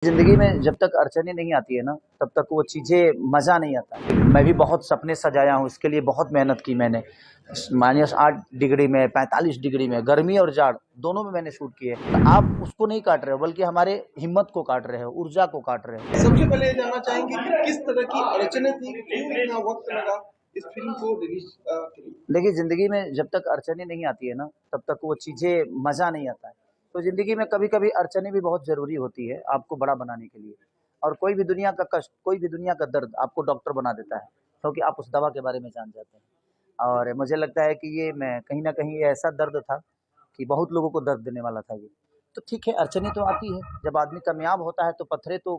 ज़िंदगी में जब तक अड़चनें नहीं आती है ना, तब तक वो चीज़ें मज़ा नहीं आता। मैं भी बहुत सपने सजाया हूँ, इसके लिए बहुत मेहनत की मैंने। -8 डिग्री में, 45 डिग्री में, गर्मी और जाड़ दोनों में मैंने शूट किए। तो आप उसको नहीं काट रहे हो, बल्कि हमारे हिम्मत को काट रहे हो, ऊर्जा को काट रहे हो। सबसे पहले ये जानना चाहेंगे कि किस तरह की अड़चनें थी, क्यों इतना वक्त लगा इस फिल्म को रिलीज के लिए? देखिए, ज़िंदगी में जब तक अड़चनें नहीं आती है ना, तब तक वो चीज़ें मज़ा नहीं आता है। तो ज़िंदगी में कभी-कभी अड़चनें भी बहुत ज़रूरी होती है, आपको बड़ा बनाने के लिए। और कोई भी दुनिया का कष्ट, कोई भी दुनिया का दर्द आपको डॉक्टर बना देता है, क्योंकि आप उस दवा के बारे में जान जाते हैं। और मुझे लगता है कि ये मैं कहीं न कहीं ये ऐसा दर्द था कि बहुत लोगों को दर्द देने वाला था ये। तो ठीक है, अड़चनें तो आती हैं, जब आदमी कामयाब होता है तो पत्थरे तो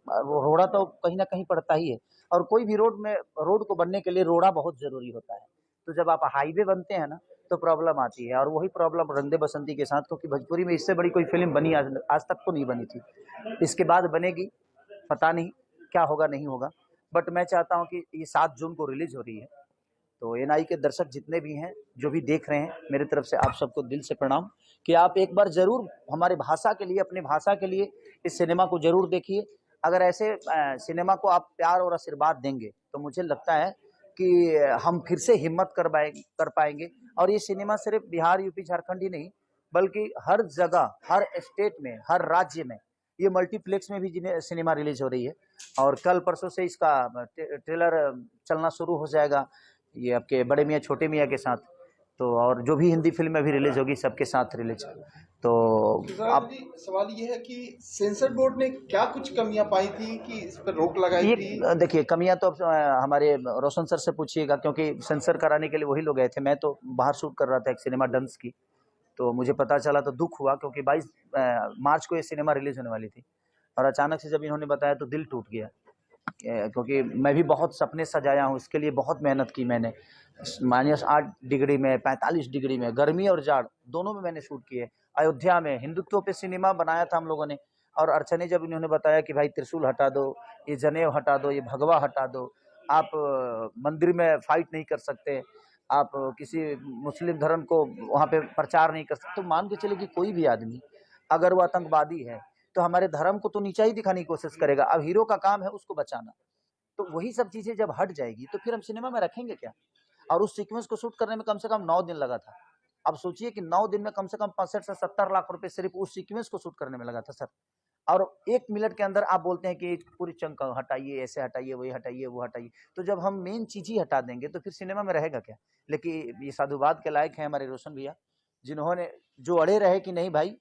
वो रोड़ा तो कहीं न कहीं पड़ता ही है। और कोई भी रोड को बनने के लिए रोड़ा बहुत ज़रूरी होता है। तो जब आप हाईवे बनते हैं ना, तो प्रॉब्लम आती है, और वही प्रॉब्लम रंग-दे बसंती के साथ, क्योंकि भोजपुरी में इससे बड़ी कोई फ़िल्म बनी आज तक तो नहीं बनी थी। इसके बाद बनेगी, पता नहीं क्या होगा, नहीं होगा। बट मैं चाहता हूँ कि ये 7 जून को रिलीज़ हो रही है, तो एनआई के दर्शक जितने भी हैं, जो भी देख रहे हैं, मेरी तरफ से आप सबको दिल से प्रणाम कि आप एक बार ज़रूर हमारी भाषा के लिए, अपनी भाषा के लिए इस सिनेमा को ज़रूर देखिए। अगर ऐसे सिनेमा को आप प्यार और आशीर्वाद देंगे, तो मुझे लगता है कि हम फिर से हिम्मत कर पाएँगे। और ये सिनेमा सिर्फ़ बिहार, यूपी, झारखंड ही नहीं, बल्कि हर जगह, हर स्टेट में, हर राज्य में, ये मल्टीप्लेक्स में भी सिनेमा रिलीज़ हो रही है। और कल परसों से इसका ट्रेलर चलना शुरू हो जाएगा, ये आपके बड़े मियाँ, छोटे मियाँ के साथ। तो और जो भी हिंदी फ़िल्म अभी रिलीज़ होगी, सबके साथ रिलीज़। तो आप जी, सवाल ये है कि सेंसर बोर्ड ने क्या कुछ कमियां पाई थी कि इस पर रोक लगाई ये थी? देखिए, कमियाँ तो अब हमारे रोशन सर से पूछिएगा, क्योंकि सेंसर कराने के लिए वही लोग गए थे। मैं तो बाहर शूट कर रहा था एक सिनेमा डंस की। तो मुझे पता चला तो दुःख हुआ, क्योंकि 22 मार्च को ये सिनेमा रिलीज़ होने वाली थी, और अचानक से जब इन्होंने बताया तो दिल टूट गया। क्योंकि मैं भी बहुत सपने सजाया हूँ, इसके लिए बहुत मेहनत की मैंने। -8 डिग्री में, 45 डिग्री में, गर्मी और जाड़ दोनों में मैंने शूट किए। अयोध्या में हिंदुत्व पे सिनेमा बनाया था हम लोगों ने। और अड़चनें जब इन्होंने बताया कि भाई त्रिशूल हटा दो, ये जनेऊ हटा दो, ये भगवा हटा दो, आप मंदिर में फाइट नहीं कर सकते, आप किसी मुस्लिम धर्म को वहाँ पे प्रचार नहीं कर सकते। तो मान के चलिए कि कोई भी आदमी अगर वो आतंकवादी है, तो हमारे धर्म को तो नीचा ही दिखाने की कोशिश करेगा। अब हीरो का काम है उसको बचाना। तो वही सब चीज़ें जब हट जाएगी, तो फिर हम सिनेमा में रखेंगे क्या? और उस सीक्वेंस को शूट करने में कम से कम 9 दिन लगा था। अब सोचिए कि 9 दिन में कम से कम 65 से 70 लाख रुपए सिर्फ़ उस सीक्वेंस को शूट करने में लगा था सर। और 1 मिनट के अंदर आप बोलते हैं कि पूरी चंक हटाइए, ऐसे हटाइए, वही हटाइए, वो हटाइए। तो जब हम मेन चीज़ ही हटा देंगे, तो फिर सिनेमा में रहेगा क्या? लेकिन ये साधुवाद के लायक हैं हमारे रोशन भैया, जिन्होंने जो अड़े रहे कि नहीं भाई,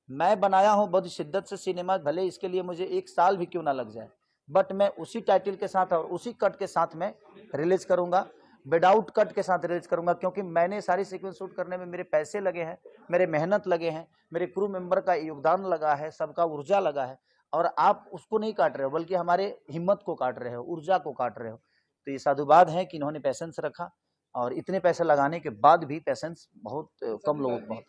मैं बनाया हूँ बड़ी शिद्दत से सिनेमा, भले इसके लिए मुझे 1 साल भी क्यों ना लग जाए, बट मैं उसी टाइटल के साथ और उसी कट के साथ मैं रिलीज़ करूँगा, विदाउट कट के साथ रिलीज़ करूँगा, क्योंकि मैंने सारी सीक्वेंस शूट करने में मेरे पैसे लगे हैं, मेरे मेहनत लगे हैं, मेरे क्रू मेंबर का योगदान लगा है, सबका ऊर्जा लगा है, और आप उसको नहीं काट रहे हो, बल्कि हमारे हिम्मत को काट रहे हो, ऊर्जा को काट रहे हो। तो ये साधुवाद है कि इन्होंने पैशेंस रखा, और इतने पैसे लगाने के बाद भी पैशेंस बहुत कम लोगों को